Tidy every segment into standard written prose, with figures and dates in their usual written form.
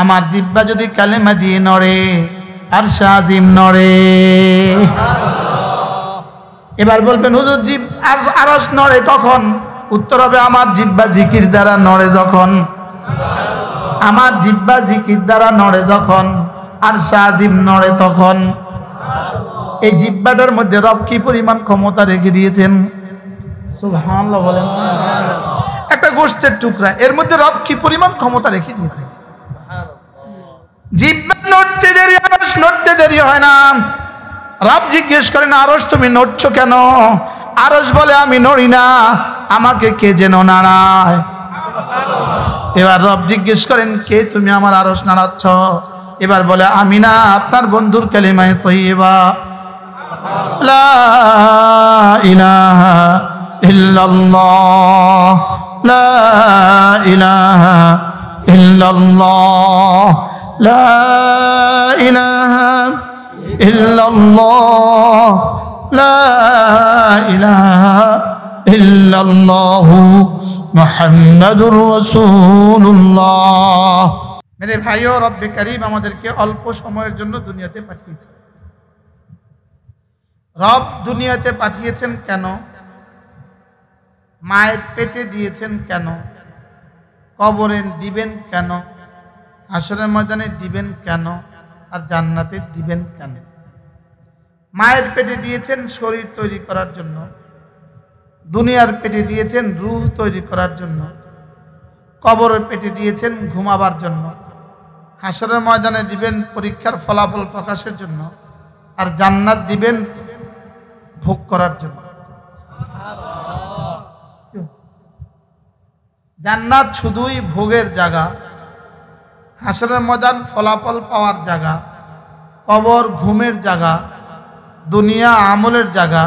আমার জিহ্বা যদি কালেমা দিয়ে নড়ে আরশ আজিম নড়ে। এবার বলবেন হুজুর আরশ নড়ে কখন? উত্তর হবে আমার জিহ্বা জিকির দ্বারা নড়ে যখন, আমার জিহ্বা জিকির দ্বারা নড়ে যখন, আরশ আজিম নড়ে তখন। এই জিহ্বাটার মধ্যে রব কি পরিমাণ ক্ষমতা রেখে দিয়েছেন, সুবহানাল্লাহ বলেন। একটা গোশতের টুকরা, এর মধ্যে রব কি পরিমাণ ক্ষমতা রেখে দিয়েছেন। জিহ্বা নড়তে দেরি, আরশ নড়তে দেরি হয় না। রব জিজ্ঞেস করেন আরশ তুমি নড়ছো কেন? আরশ বলে আমি নড়ি না, আমাকে কে যেন নাড়ায়। এবার রব জিজ্ঞেস করেন কে তুমি আমার আরশ নাড়াচ্ছ? এবার বলে আমি না, আপনার বন্ধুর কালিমায়ে তয়্যিবা লা ইলাহা ইল্লাল্লাহ, লা ইলাহা ইল্লাল্লাহ, লা ইলাহা ইল্লাল্লাহ, লা ইলাহা ইল্লাল্লাহু মুহাম্মাদুর রাসূলুল্লাহ। মেরে ভাইও, রব্বে কারীম আমাদেরকে অল্প সময়ের জন্য দুনিয়াতে পাঠিয়েছেন। রব দুনিয়াতে পাঠিয়েছেন কেন? মায়ের পেটে দিয়েছেন কেন? কবরে দিবেন কেন? হাসরের ময়দানে দিবেন কেন? আর জান্নাতে দিবেন কেন? মায়ের পেটে দিয়েছেন শরীর তৈরি করার জন্য, দুনিয়ার পেটে দিয়েছেন রূহ তৈরি করার জন্য, কবরের পেটে দিয়েছেন ঘুমাবার জন্য, হাসরের ময়দানে দিবেন পরীক্ষার ফলাফল প্রকাশের জন্য, আর জান্নাত দিবেন ভোগ করার জন্য। জান্নাত শুধুই ভোগের জায়গা, হাসরের ময়দান ফলাফল পাওয়ার জায়গা, কবর ঘুমের জায়গা, দুনিয়া আমলের জায়গা,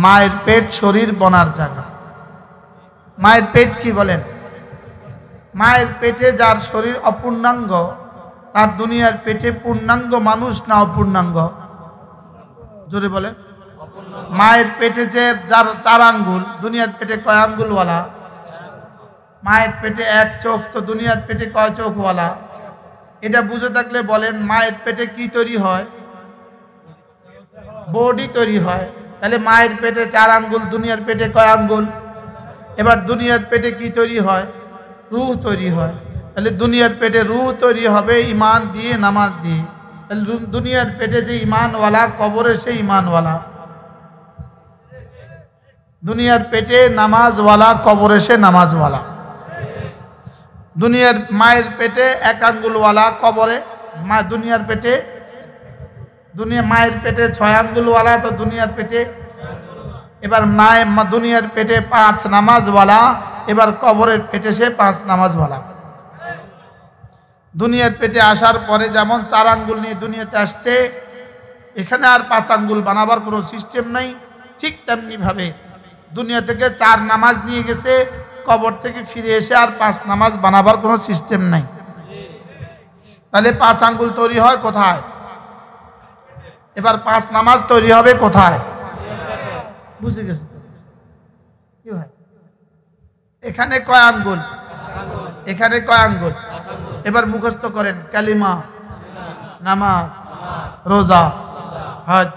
মায়ের পেট শরীর বনার জায়গা। মায়ের পেট কি বলেন? মায়ের পেটে যার শরীর অপূর্ণাঙ্গ, তার দুনিয়ার পেটে পূর্ণাঙ্গ মানুষ না অপূর্ণাঙ্গ? জোরে বলেন। মায়ের পেটে যে যার 4 আঙ্গুল, দুনিয়ার পেটে কয় আঙ্গুলওয়ালা? মায়ের পেটে 1 চোখ, তো দুনিয়ার পেটে কয় চোখওয়ালা? এটা বুঝে থাকলে বলেন মায়ের পেটে কি তৈরি হয়? বডি তৈরি হয়। তাহলে মায়ের পেটে 4 আঙ্গুল, দুনিয়ার পেটে কয় আঙ্গুল? এবার দুনিয়ার পেটে কি তৈরি হয়? রূহ তৈরি হয়। তাহলে দুনিয়ার পেটে রূহ তৈরি হবে ঈমান দিয়ে, নামাজ দিয়ে। তাহলে দুনিয়ার পেটে যে ঈমানওয়ালা, কবরে সে ঈমানওয়ালা। দুনিয়ার পেটে নামাজওয়ালা, কবরে সে নামাজওয়ালা। দুনিয়ার মায়ের পেটে 1 আঙ্গুলওয়ালা, কবরে দুনিয়ার পেটে মায়ের পেটে 6 আঙ্গুলওয়ালা, তো দুনিয়ার পেটে এবার দুনিয়ার পেটে 5 নামাজওয়ালা, এবার কবরের পেটে সে 5 নামাজওয়ালা। দুনিয়ার পেটে আসার পরে যেমন 4 আঙ্গুল নিয়ে দুনিয়াতে আসছে, এখানে আর 5 আঙ্গুল বানাবার কোনো সিস্টেম নাই। ঠিক তেমনি ভাবে দুনিয়া থেকে 4 নামাজ নিয়ে গেছে, কবর থেকে ফিরে এসে আর 5 নামাজ বানাবার কোনো সিস্টেম নাই। তাহলে 5 আঙ্গুল তৈরি হয় কোথায়? এবার 5 নামাজ তৈরি হবে কোথায়? বুঝে গেছে? কি হয়? এখানে কয় আঙ্গুল? এখানে কয় আঙ্গুল? এবার মুখস্থ করেন কালিমা, নামাজ, রোজা, হজ,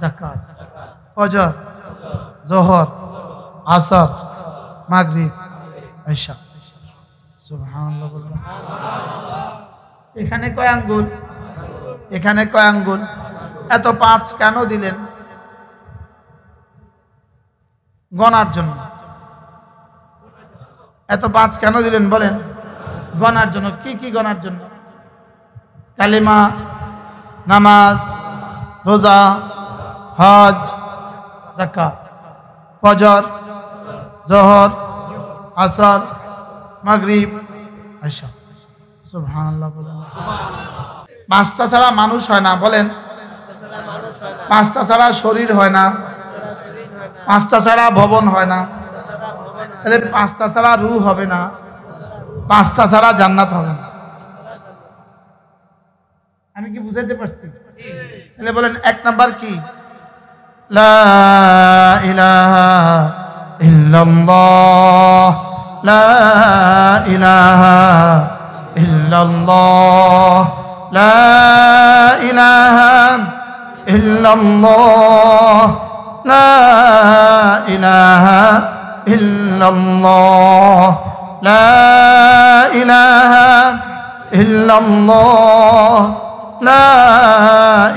যাকাত, ফজর, যোহর, আসর, মাগরিব, ইশা। সুবহানাল্লাহ বলুন। এখানে কয় আঙ্গুল? এখানে কয় আঙ্গুল? এত 5 কেন দিলেন? গণার জন্য। এত 5 কেন দিলেন বলেন? গণার জন্য। কি কি গণার জন্য? কালিমা, নামাজ, রোজা, হজ, যাকাত, ফজর, যোহর, আসর, মাগরিব, ইশা। সুবহানাল্লাহ বলেন। 5টা ছাড়া মানুষ হয় না বলেন। 5টা ছাড়া শরীর হয় না, 5টা ছাড়া ভবন হয় না, তাহলে 5টা ছাড়া রূহ হবে না, 5টা ছাড়া জান্নাত হবে না। আমি কি বুঝাইতে পারছি? তাহলে বলেন 1 নাম্বার কি? লা ইলাহা ইল্লাল্লাহ, লা ইলাহা ইল্লাল্লাহ, লা ইলাহা ইল্লাল্লাহ, লা ইলাহা ইল্লাল্লাহ, লা ইলাহা ইল্লাল্লাহ, লা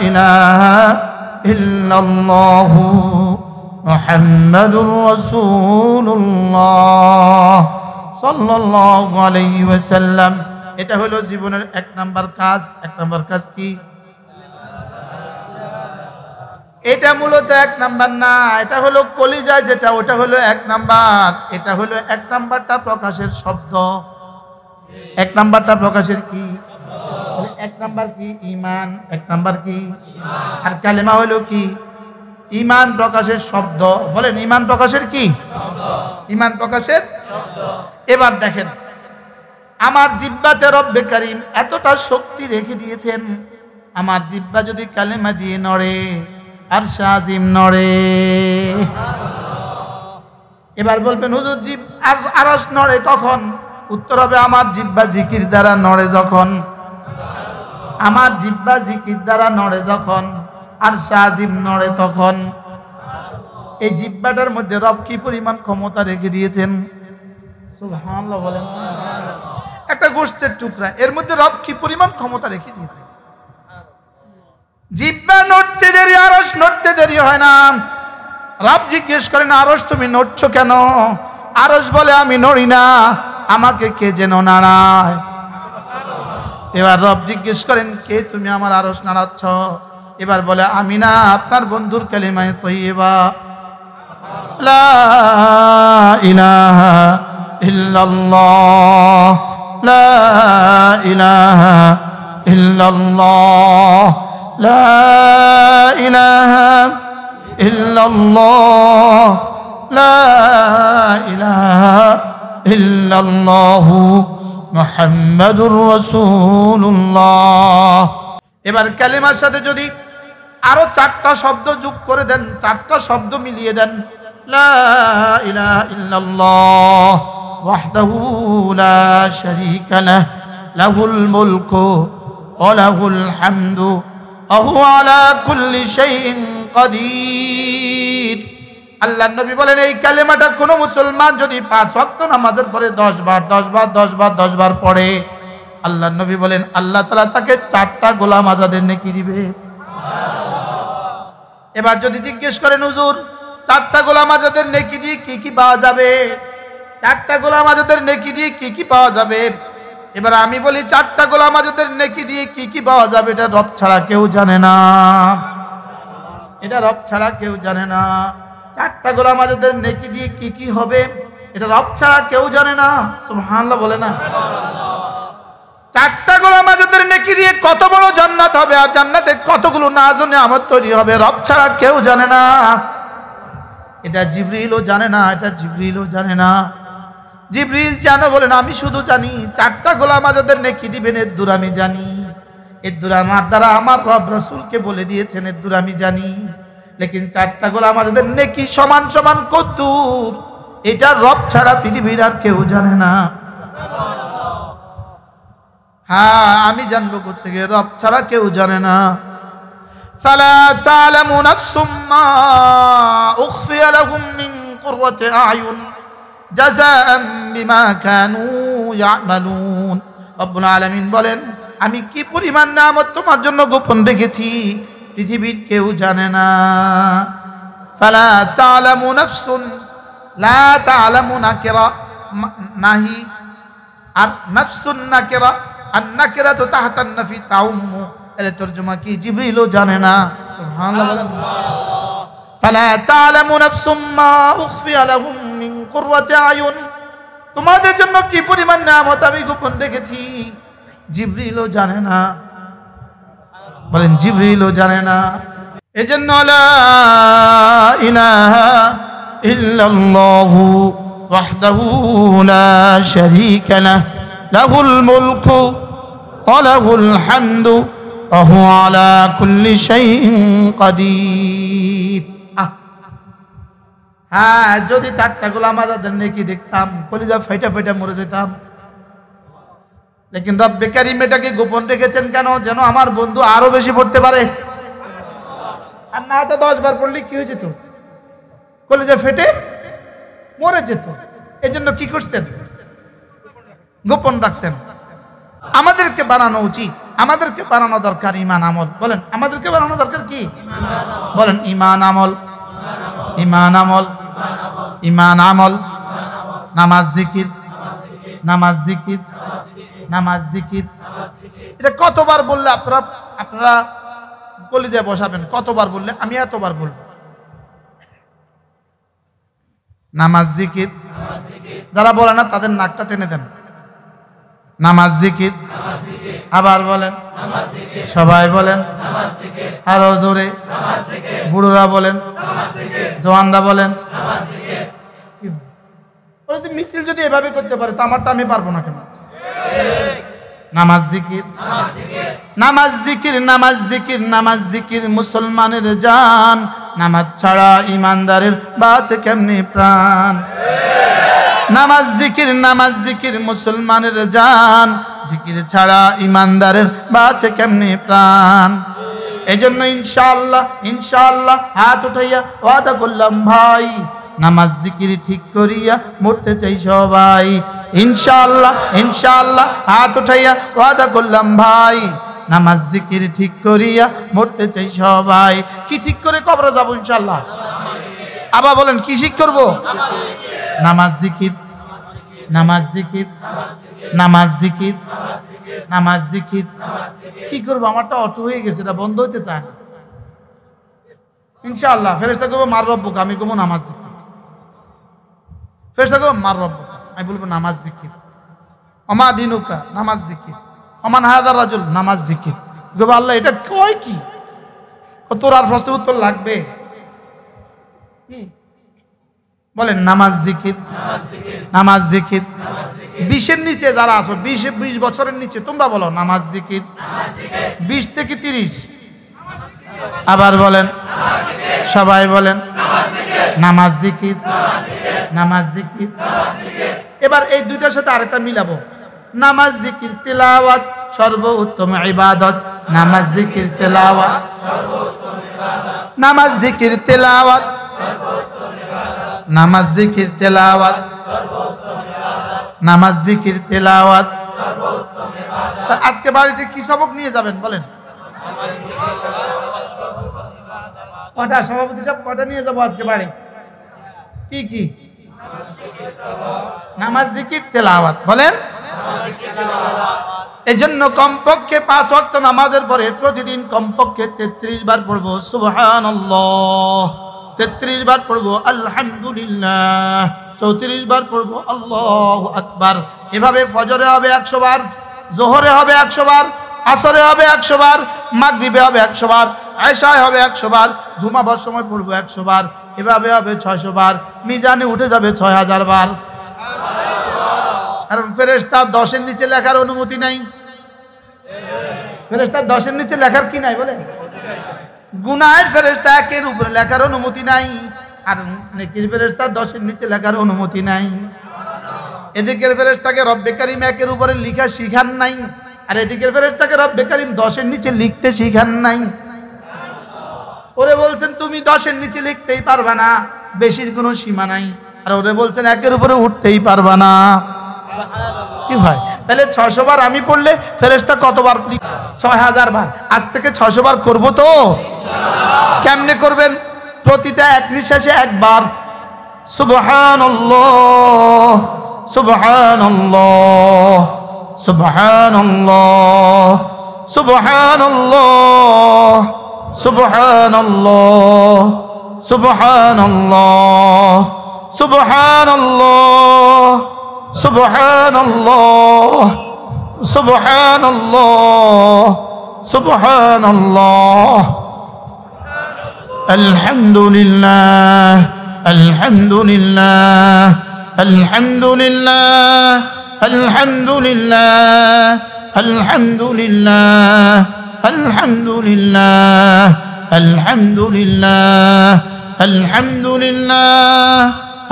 ইলাহা ইল্লাল্লাহ, মুহাম্মাদুর রাসূলুল্লাহ সাল্লাল্লাহু আলাইহি ওয়াসাল্লাম। এটা হলো জীবনের এক নাম্বার কাজ। এক নাম্বার কাজ কি? এটা মূলত এক নাম্বার না, এটা হলো কলিজা যেটা, ওটা হলো এক নাম্বার। এটা হলো এক নাম্বারটা প্রকাশের শব্দ। এক নাম্বারটা প্রকাশের কি? এক নাম্বার কি? ঈমান। এক নাম্বার কি? আর কালেমা হলো কি? ঈমান প্রকাশের শব্দ। বলেন ঈমান প্রকাশের কি? ঈমান প্রকাশের শব্দ। এবার দেখেন, আমার জিহ্বাতে রব্বে কারীম এতটা শক্তি রেখে দিয়েছেন, আমার জিহ্বা যদি কালেমা দিয়ে নড়ে, আরশ আজিম নড়ে। এবার বলবেন হুজুর আরশ নড়ে কখন? উত্তর হবে আমার জিহ্বা জিকির দ্বারা নড়ে যখন। আমার জিহ্বা জিকির দ্বারা নড়ে যখন, আরশ আজিম নড়ে তখন। এই জিহ্বাটার মধ্যে রব কি পরিমাণ ক্ষমতা রেখে দিয়েছেন, সুবহানাল্লাহ বলেন। একটা গোশতের টুকরা, এর মধ্যে রব কি পরিমাণ ক্ষমতা রেখে দিয়েছেন। জিহ্বা নড়তে দেরি, আরশ নড়তে দেরি হয় না। রব জিজ্ঞেস করেন আরশ তুমি নড়ছো কেন? আরশ বলে আমি নড়ি না, আমাকে কে যেন নাড়ায়। এবার রব জিজ্ঞেস করেন কে তুমি আমার আরশ নাড়াচ্ছ? এবার বলে আমি না, আপনার বন্ধুর কালিমায়ে তয়্যিবা, লা ইলাহা ইল্লাল্লাহ, লা ইলাহা ইল্লাল্লাহ, লা ইলাহা ইল্লাল্লাহ, লা ইলাহা ইল্লাল্লাহ, মুহাম্মাদুর রাসূলুল্লাহ। এবার কালেমার সাথে যদি আরো 4টা শব্দ যোগ করে দেন, 4টা শব্দ মিলিয়ে দেন, লা ইলাহা ইল্লাল্লাহ ওয়াহদাহু লা শারীকা লাহু লাহুল মুলকু ওয়া লাহুল হামদু ওয়া হুয়া আলা কুল্লি শাইইন কাদির। আল্লাহর নবী বলেন এই কালেমাটা কোন মুসলমান যদি 5 ওয়াক্ত নামাজের পরে 10 বার 10 বার 10 বার 10 বার পড়ে, আল্লাহর নবী বলেন আল্লাহ তাআলা তাকে 4টা গোলাম আজাদের নেকি দিবে। এবার যদি জিজ্ঞেস করেন হুজুর 4টা গোলাম আজাদের নেকি দিয়ে কি কি পাওয়া যাবে? 4টা গোলাম আজাদের নেকি দিয়ে কি কি পাওয়া যাবে? এবার আমি বলি 4টা গোলাম আজাদের নেকি দিয়ে কি কি পাওয়া যাবে এটা রব ছাড়া কেউ জানে না। এটা রব ছাড়া কেউ জানে না। 4টা গোলাম আজাদের নেকি দিয়ে কি কি হবে এটা রব ছাড়া কেউ জানে না। সুবহানাল্লাহ বলে না। 4টা গোলাম আজাদের নেকি দিয়ে কত বড় জান্নাত হবে, আর জান্নাতে কতগুলো নাজ ও নিয়ামত তৈরি হবে রব ছাড়া কেউ জানে না। এটা জিবরিলও জানে না, এটা জিবরিলও জানে না। জিবরিল জানে বলেন আমি শুধু জানি 4টা গোলাম আজাদের নেকি দিবেন, এর দূর আমি জানি। এর দূর আমার দ্বারা আমার রব রাসূলকে বলে দিয়েছেন, এর দূর আমি জানি। লেকিন 4টা গোলাম আজাদের নেকি সমান সমান কদ্দুর এটা রব ছাড়া পৃথিবীর আর কেউ জানে না। হ্যাঁ আমি জানবো কোত্থেকে, রব ছাড়া কেউ জানে না। ফালা তা'লামু নাফসুম মা উখফিয়া লাহুম মিন কুররাতি আ'য়ুন জাযাআন বিমা কানু ইয়া'মালুন। রব্বুল আলামিন বলেন আমি কি পরিমাণ নিয়ামত তোমার জন্য গোপন রেখেছি পৃথিবীর কেউ জানে না। ফালা তা'লামু নাফসুন, লা তা'লামু নাকিরা নাহি, আর নাফসুন নাকিরা, আর নাকিরাতু তাহতান নাফি তাউম্মু, এর তরজমা কি জিবরিলও জানে না। সুবহানাল্লাহ বলেন। ফালা তা'লামু নাফসুম মা উখফিয়া লাহুম মিন কুররাতি আয়ুন, তোমাদের জন্য কি পরিমাণ নিয়ামত আমি গোপন রেখেছি জিবরিলও জানে না। বলেন জিবরিলও জানে না। এজন্য লা ইলাহা ইল্লাল্লাহু ওয়াহদাহু লা শারীকা লাহু লাহুল মুলকু ওয়া লাহুল হামদু ওয়া হুয়া আলা কুল্লি শাইইন কাদির। হ্যাঁ যদি 4টা গোলাম আজাদের নেকি দেখতাম কলিজা ফাইটা ফাইটা মরে যেতাম। লেকিন রব্বে কারীম এটাকে গোপন রেখেছেন কেন? যেন আমার বন্ধু আরো বেশি পড়তে পারে। আর না তো 10 বার পড়লে কি হয়ে যেত? কলেজে ফেটে মরে যেত। এজন্য কি করছেন? গোপন রাখছেন। আমাদেরকে বানানো উচিত, আমাদেরকে বানানো দরকার ঈমান আমল। বলেন আমাদেরকে বানানো দরকার কি? বলেন ঈমান আমল, ঈমান আমল, ঈমান আমল। নামাজ জিকির, নামাজ জিকির, নামাজ জিকির। এটা কতবার বললে আপনারা কলেজে বসাবেন? কতবার বললে? আমি এতবার বলবো। নামাজ জিকির। যারা বলে না তাদের নাকটা টেনে দেন। নামাজ জিকির। আবার বলেন, সবাই বলেন, আরো জোরে। বুড়োরা বলেন, জওয়ানরা বলেন। মিছিল যদি এভাবে করতে পারে তো আমারটা আমি পারবো না কেন? নামাজ জিকির, নামাজ জিকির, নামাজ জিকির, নামাজ জিকির মুসলমানের জান। নামাজ ছাড়া ইমানদারের বাঁচে কেমনে প্রাণ? নামাজ জিকির, নামাজ জিকির মুসলমানের জান। জিকির ছাড়া ইমানদারের বাঁচে কেমনে প্রাণ? এজন্য ইনশাআল্লাহ, ইনশাআল্লাহ হাত উঠাইয়া ওয়াদা করলাম ভাই, নামাজ জিকির ঠিক করিয়া মরতে চাই সবাই। ইনশাআল্লাহ, ইনশাআল্লাহ হাত উঠাইয়া ওয়াদা করলাম ভাই, নামাজ জিকির ঠিক করিয়া মরতে চাই সবাই। কি ঠিক করে কবরে যাব? ইনশাআল্লাহ। আবার বলেন কি ঠিক করব? নামাজ জিকির, নামাজ জিকির, নামাজ জিকির, নামাজ জিকির। কি করবো? আমারটা অটো হয়ে গেছে, এটা বন্ধ হইতে চায় না। ইনশাআল্লাহ ফেরেশতা কইবো মার রব্বুকা, আমি কইবো নামাজ জিকির। ফেরেশতা কইবো মার রব্বুকা, আমি বলবো নামাজ জিকির। ওমা দিনুকা, নামাজ জিকির। ওমান হাযার রাজুল, নামাজ জিকির। কইবো আল্লাহ এটা কয় কি? তোর আর প্রশ্নের উত্তর লাগবে? বলেন নামাজ জিকির, নামাজ জিকির। 20-এর নিচে যারা আছো, 20 বছরের নিচে, তোমরা বলো নামাজ জিকির। 20 থেকে 30। আবার বলেন, সবাই বলেন নামাজ জিকির, নামাজ জিকির। এবার এই দুইটার সাথে আরেকটা মিলাবো। নামাজ জিকির তিলাওয়াত সর্বোত্তম ইবাদত। নামাজ জিকির তিলাওয়াত, নামাজ জিকির তিলাওয়াত, নামাজ জিকির তেলাওয়াত, নামাজ জিকির তেলাওয়াত। আজকে বাড়িতে কি সবক নিয়ে যাবেন বলেন? কটা সভাপতি সাহেব, কটা নিয়ে যাবো আজকে বাড়ি? কি কি? নামাজ জিকির তেলাওয়াত। বলেন এই জন্য কমপক্ষে 5 ওয়াক্ত নামাজের পরে প্রতিদিন কমপক্ষে 33 বার পড়বো সুবহানাল্লাহ, 33 বার পড়বো আলহামদুলিল্লাহ, 34 বার পড়বো আল্লাহু আকবার। এভাবে ফজরে হবে 100 বার, জোহরে হবে 100 বার, আসরে হবে 100 বার, মাগরিবে হবে 100 বার, আয়েশায় হবে 100 বার, ঘুমাবার সময় পড়বো 100 বার। এভাবে হবে 600 বার। মিজানে উঠে যাবে 6000 বার। কারণ ফেরেশতা 10-এর নিচে লেখার অনুমতি নাই। ফেরেশতা 10-এর নিচে লেখার কি নাই বলেন? গুনাহের ফেরেশতা 1-এর উপরে লেখার অনুমতি নাই, আর নেকির ফেরেশতা 10-এর নিচে লেখার অনুমতি নাই। এদিকের ফেরেশতাকে রব্বে কারীম 1-এর উপরে লেখা শিখান নাই, আর এদিকের ফেরেশতাকে রব্বে কারীম 10-এর নিচে লিখতে শিখান নাই। ওরে বলছেন তুমি 10-এর নিচে লিখতেই পারবা না, বেশির কোনো সীমা নাই। আর ওরে বলছেন 1-এর উপরে উঠতেই পারবা না। কি হয় তাহলে? 600 বার আমি পড়লে ফেরেশতা কতবার? 6000 বার। আজ থেকে 600 বার করবো তো? কেমনে করবেন? প্রতিটা এক নিঃশ্বাসে একবার সুবহানাল্লাহ, সুবহানাল্লাহ, সুবহানাল্লাহ, সুবহানাল্লাহ, সুবহানাল্লাহ, সুবহানাল্লাহ, সুবহানাল্লাহ, সুবহানাল্লাহ, সুবহানাল্লাহ, সুবহানাল্লাহ। আলহামদুলিল্লাহ, আলহামদুলিল্লাহ, আলহামদুলিল্লাহ, আলহামদুলিল্লাহ, আলহামদুলিল্লাহ, আলহামদুলিল্লাহ, আলহামদুলিল্লাহ, আলহামদুলিল্লাহ,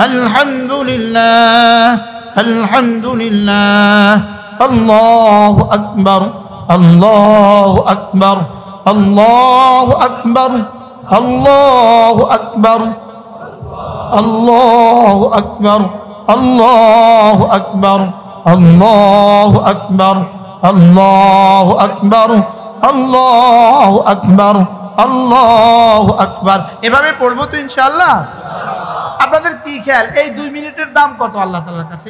আলহামদুলিল্লাহ, আলহামদুলিল্লাহ, আল্লাহু আকবার, আল্লাহু আকবার, আল্লাহু আকবার, আল্লাহু আকবার, আল্লাহু আকবার, আল্লাহু আকবার, আল্লাহু আকবার, আল্লাহু আকবার, আল্লাহু আকবার, আল্লাহু আকবার। এভাবে পড়বো তো ইনশাআল্লাহ। আপনাদের কি খেয়াল, এই 2 মিনিটের দাম কত আল্লাহ তাআলার কাছে?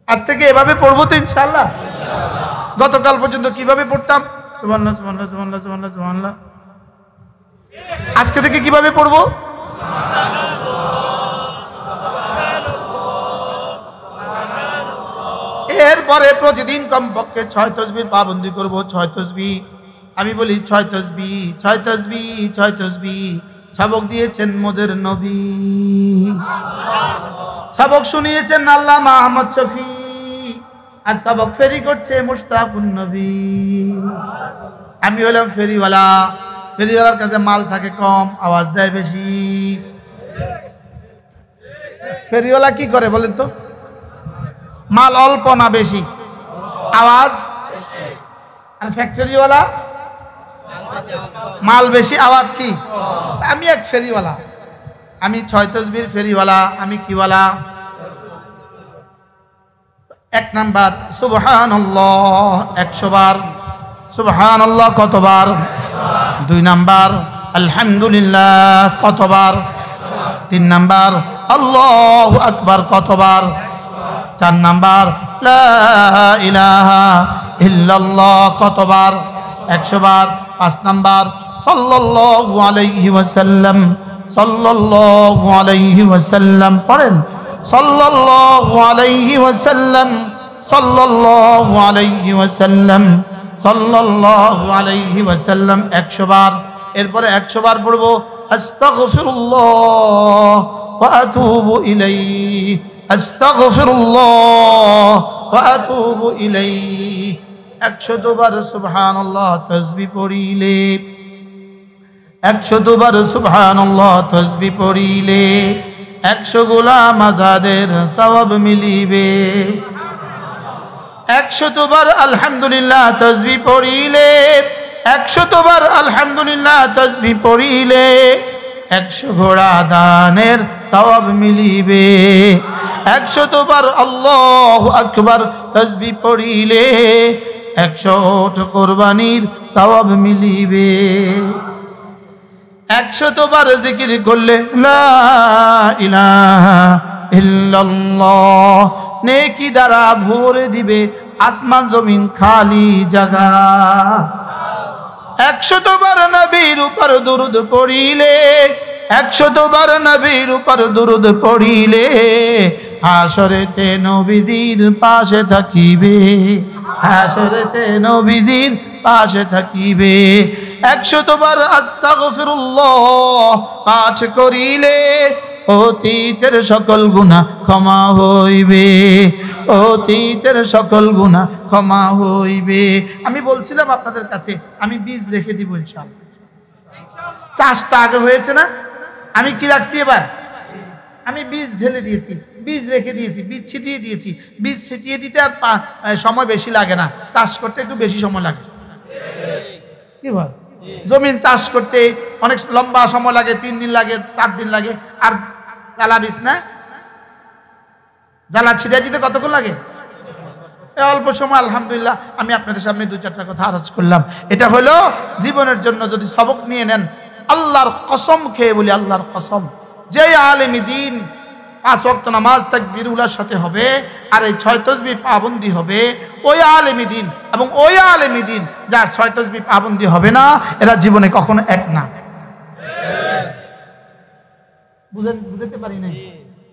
আজ থেকে এভাবে পড়বো তো ইনশাআল্লাহ। গতকাল পর্যন্ত কিভাবে পড়তাম? সুবহানাল্লাহ, সুবহানাল্লাহ, সুবহানাল্লাহ, সুবহানাল্লাহ, সুবহানাল্লাহ। আজকে থেকে কিভাবে পড়বো? এরপরে প্রতিদিন কমপক্ষে 6 তাসবিহ পাবন্দি করব। 6 তাসবিহ, আমি বলি 6 তাসবিহ, 6 তাসবিহ, 6 তাসবিহ। সবক দিয়েছেন মোদের নবী, সবক শুনিয়েছেন আল্লামা আহমদ শফি, আর সবক ফেরি করছে মুশতাকুন নবী। আমি হলাম ফেরিওয়ালা। ফেরিওয়ালার কাছে মাল থাকে কম, আওয়াজ দেয় বেশি। ফেরিওয়ালা কি করে বলেন তো? মাল অল্প না বেশি, আওয়াজ। আর ফ্যাক্টরিওয়ালা মাল বেশি, আওয়াজ কি? আমি এক ফেরিওয়ালা, আমি 6 তাসবিহ ফেরিওয়ালা। আমি কিওয়ালা? 1 নাম্বার সুবহানাল্লাহ 100 বার। সুবহানাল্লাহ কতবার? 2 নাম্বার আলহামদুলিল্লাহ কতবার? 3 নাম্বার আল্লাহু আকবার কতবার? 4 নাম্বার লা ইলাহা ইল্লাল্লাহ কতবার? 100 বার। 5 নাম্বার সাল্লাল্লাহু আলাইহি ওয়াসাল্লাম, সাল্লাল্লাহু আলাইহি ওয়াসাল্লাম পড়েন। সাল্লাল্লাহু আলাইহি ওয়াসাল্লাম, সাল্লাল্লাহু আলাইহি ওয়াসাল্লাম, সাল্লাল্লাহু আলাইহি ওয়াসাল্লাম 100 বার। এরপরে 100 বার পড়ব আস্তাগফিরুল্লাহ ওয়া আতুবু ইলাইহি, আস্তাগফিরুল্লাহ ওয়া আতুবু ইলাইহি। 100 বার সুবহানাল্লাহ তাসবিহ পড়িলে, 100 বার সুবহানাল্লাহ তাসবিহ পড়িলে 100 গোলাম আজাদের সওয়াব মিলিবে। 100 বার আলহামদুলিল্লাহ তাসবিহ পড়িলে, 100 বার আলহামদুলিল্লাহ তাসবিহ পড়িলে 100 ঘোড়া দানের সওয়াব মিলিবে। 100 বার আল্লাহু আকবার তাসবিহ পড়িলে 100 ওট কুরবানির সওয়াব মিলিবে। 100 বার জিকির করলে লা ইলাহা ইল্লাল্লাহ নেকি দ্বারা ভরে দিবে আসমান জমিন খালি জায়গা। 100 বার নবীর উপর দুরূদ পড়িলে, 100 বার নবীর উপর দুরূদ পড়িলে হাসরেতে নবীজির পাশে থাকিবে, হাসরেতে নবীজির পাশে থাকিবে। 100 বার আস্তাগফিরুল্লাহ পাঠ করিলে অতীতের সকল গুনাহ ক্ষমা হইবে, অতীতের সকল গুনাহ ক্ষমা হইবে। আমি বলছিলাম আপনাদের কাছে আমি বীজ রেখে দিব ইনশাআল্লাহ। চাষটা আগে হয়েছে না, আমি কি রাখছি এবার? আমি বীজ ঢেলে দিয়েছি, বীজ রেখে দিয়েছি, বীজ ছিটিয়ে দিয়েছি। বীজ ছিটিয়ে দিতে আর সময় বেশি লাগে না, চাষ করতে একটু বেশি সময় লাগে। কি বল? জমিন চাষ করতে অনেক লম্বা সময় লাগে, 3 দিন লাগে, 4 দিন লাগে। আর জ্বালা বীজ না, জ্বালা ছিটিয়ে দিতে কতক্ষণ লাগে? অল্প সময়। আলহামদুলিল্লাহ আমি আপনাদের সামনে 2-4টা কথা আরজ করলাম। এটা হলো জীবনের জন্য যদি সবক নিয়ে নেন, আল্লাহর কসম খেয়ে বলি, আল্লাহর কসম, যে আলেমী দিন 5 ওয়াক্ত নামাজ তাকবীর উলার সাথে হবে আর এই 6 তাসবিহ পাবন্দি হবে, ওই আলেমী দিন এবং ওই আলেমী দিন যার 6 তাসবিহ পাবন্দি হবে না, এরা জীবনে কখনো এক না। বুঝতে পারি নাই?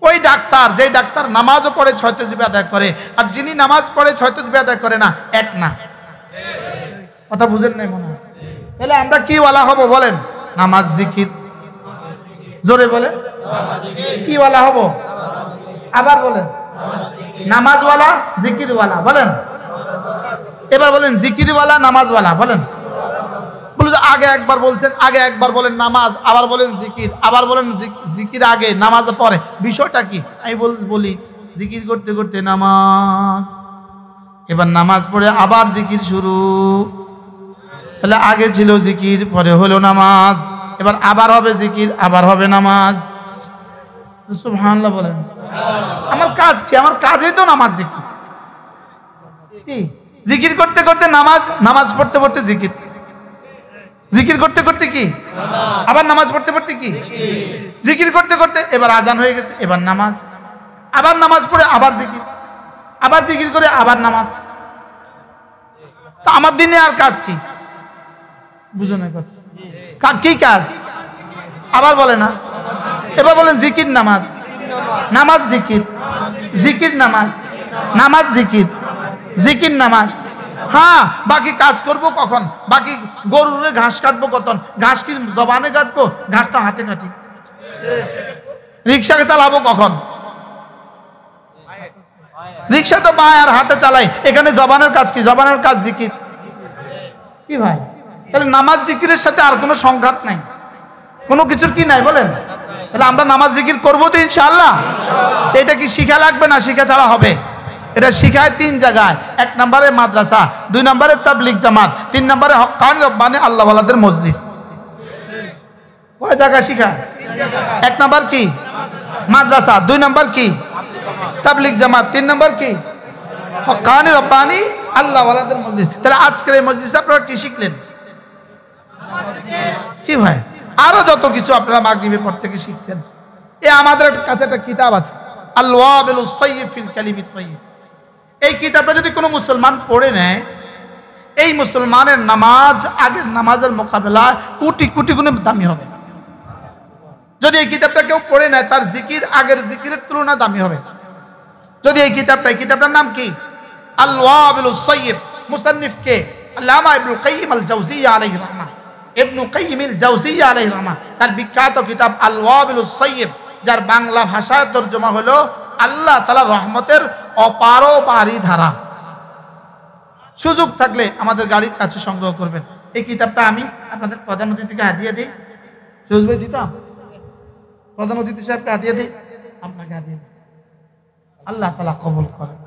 ওই ডাক্তার, যে ডাক্তার নামাজও পড়ে 6 তাসবিহ আদায় করে, আর যিনি নামাজ পড়ে 6 তাসবিহ আদায় করে না, এক না। কথা বুঝেন নাই মনে হয়? তাহলে আমরা কি ওয়ালা হব বলেন? নামাজ জিকির, জোরে বলে কি ওয়ালা হব? আবার বলেন নামাজওয়ালা জিকিরওয়ালা বলেন। এবার বলেন জিকিরওয়ালা নামাজওয়ালা বলেন। বলে আগে একবার বলছেন, আগে একবার বলেন নামাজ, আবার বলেন জিকির, আবার বলেন জিকির আগে নামাজ পরে। বিষয়টা কি? আমি বলি জিকির করতে করতে নামাজ, এবার নামাজ পড়ে আবার জিকির শুরু। তাহলে আগে ছিল জিকির, পরে হলো নামাজ, এবার আবার হবে জিকির, আবার হবে নামাজ। সুবহানাল্লাহ বলেন। আমার কাজ কি? আমার কাজই তো নামাজ জিকির। কি জিকির করতে করতে নামাজ, নামাজ পড়তে পড়তে জিকির, জিকির করতে করতে কি আবার নামাজ পড়তে পড়তে কি জিকির করতে করতে এবার আজান হয়ে গেছে, এবার নামাজ, আবার নামাজ পড়ে আবার জিকির, আবার জিকির করে আবার নামাজ। তো আমার দিনে আর কাজ কি? বুঝো না কথা, কি কাজ? আবার বলে না, এবার বলেন জিকির নামাজ, নামাজ জিকির, জিকির নামাজ, নামাজ জিকির, জিকির নামাজ। হ্যাঁ, বাকি কাজ করব কখন? বাকি গরুর ঘাস কাটবো কখন? ঘাস কি জবানে কাটবো? ঘাস তো হাতে কাটি। রিক্সাকে চালাবো কখন? রিক্সা তো পায় আর হাতে চালাই। এখানে জবানের কাজ কি? জবানের কাজ জিকির। কি ভাই, তাহলে নামাজ জিকিরের সাথে আর কোনো সংঘাত নাই, কোনো কিছুর কি নাই বলেন? তাহলে আমরা নামাজ জিকির করবো তো ইনশাআল্লাহ। এটা কি শিখা লাগবে না শিখা ছাড়া হবে? এটা শিখায় 3 জায়গায়। 1 নম্বরে মাদ্রাসা, 2 নম্বরে তাবলিগ জামাত, 3 নম্বরে হক্কানি রব্বানি আল্লাহ ওয়ালাদের মজলিস। কয় জায়গা শিখা? 1 নম্বর কি মাদ্রাসা, 2 নম্বর কি তাবলিগ জামাত, 3 নম্বর কি হক্কানি রব্বানি আল্লাহ ওয়ালাদের মজলিস। তাহলে আজকের এই মজলিসে আপনারা কি শিখলেন? কি ভাই, আরো যত কিছু আপনারা মাগরিবের পর থেকে শিখছেন। আমাদের কাছে একটা কিতাব আছে, আল ওয়াবিলুস সাইয়্যিব ফিল কালিমিত তাইয়্যিব। এই কিতাবটা যদি কোনো মুসলমান পড়ে নেয়, এই মুসলমানের নামাজ আগের নামাজের মোকাবেলায় কোটি কোটি গুণে দামি হবে। যদি এই কিতাবটা কেউ পড়ে নেয়, তার জিকির আগের জিকিরের তুলনায় দামি হবে। যদি এই কিতাবটার নাম কি? আল ওয়াবিলুস সাইয়্যিব। মুসান্নিফ কে? আল্লামা ইবনুল কাইয়্যিম আল জাওজিয়্যা আলাইহির রাহমাহ। ইবনুল কাইয়্যিম আল জাওজিয়্যা আলাইহির রাহমাহ, তার বিখ্যাত কিতাব আল ওয়াবিলুস সাইয়্যিব, যার বাংলা ভাষায় তরজমা হলো আল্লাহ তাআলার রহমতের অপারোপারি ধারা। সুযোগ থাকলে আমাদের গাড়ির কাছে সংগ্রহ করবেন। এই কিতাবটা আমি আপনাদের প্রধান অতিথিকে হাদিয়া দিই। সুযোগ ভাই দিতাম, প্রধান অতিথি সাহেবকে হাদিয়া দিই, আপনাকে হাদিয়া দিই। আল্লাহ তাআলা কবুল করেন।